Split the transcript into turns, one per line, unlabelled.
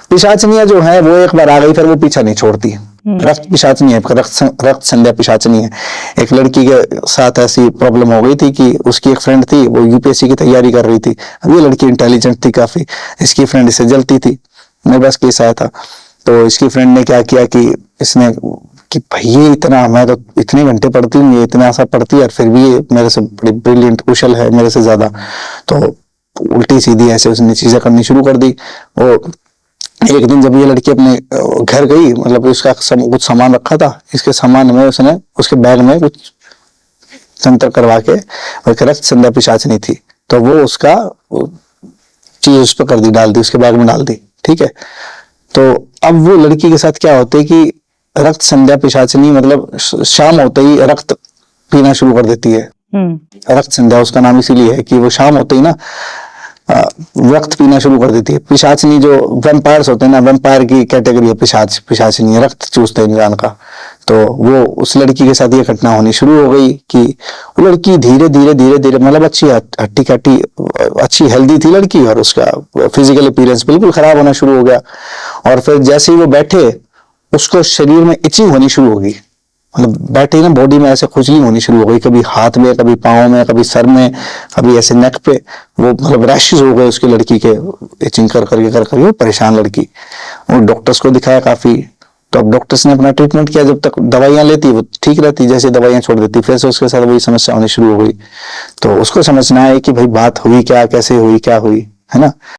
पिशाचनियां जो है वो एक बार आ गई फिर वो पीछा नहीं छोड़ती। रक्त पिशाचनी है, रक्त संध्या पिशाचनी है। एक लड़की के साथ ऐसी प्रॉब्लम हो गई थी कि उसकी एक फ्रेंड थी, वो यूपीएससी की तैयारी कर रही थी। अब ये लड़की इंटेलिजेंट थी काफी, इसकी फ्रेंड इससे जलती थी। मेरे पास केस आया था, तो इसकी फ्रेंड ने क्या किया कि इसने कि भाई ये इतना, मैं तो इतने घंटे पढ़ती हूँ, ये इतना ऐसा पढ़ती है और फिर भी ये मेरे से बड़ी ब्रिलियंट, कुशल है मेरे से ज्यादा। तो उल्टी सीधी ऐसे उसने चीजें करनी शुरू कर दी। वो एक दिन जब ये लड़की अपने घर गई, मतलब उसका कुछ सामान रखा था, इसके सामान में उसने उसके बैग में कुछ संतर करवा के, और रक्त संध्या पिशाचनी थी, तो वो उसका चीज उस पर कर दी, डाल दी, उसके बैग में डाल दी। ठीक है, तो अब वो लड़की के साथ क्या होता है कि रक्त संध्या पिशाचनी मतलब शाम होते ही रक्त पीना शुरू कर देती है। रक्त संध्या उसका नाम इसीलिए है कि वो शाम होते ही ना रक्त पीना शुरू कर देती है। पिशाचनी जो वैम्पायर्स होते हैं ना, वैम्पायर की कैटेगरी है पिशाचनी, रक्त चूसते हैं इंसान का। तो वो उस लड़की के साथ ये घटना होनी शुरू हो गई कि वो लड़की धीरे धीरे मतलब अच्छी हट्टी कट्टी अच्छी हेल्दी थी लड़की, और उसका फिजिकल अपीयरेंस बिल्कुल खराब होना शुरू हो गया। और फिर जैसे ही वो बैठे, उसको शरीर में इचिंग होनी शुरू हो गई, मतलब बैठे ना बॉडी में ऐसे खुजली होनी शुरू हो गई, कभी हाथ में, कभी पाँव में, कभी सर में, कभी ऐसे नेक पे, वो मतलब रैशेस हो गए उसकी लड़की के, इचिंग कर करके वो परेशान लड़की। वो डॉक्टर्स को दिखाया काफी, तो अब डॉक्टर्स ने अपना ट्रीटमेंट किया। जब तक दवाइयां लेती वो ठीक रहती, जैसे दवाइयां छोड़ देती फिर से उसके साथ वही समस्या होनी शुरू हो गई। तो उसको समझना है कि भाई बात हुई क्या, कैसे हुई, क्या हुई, है ना।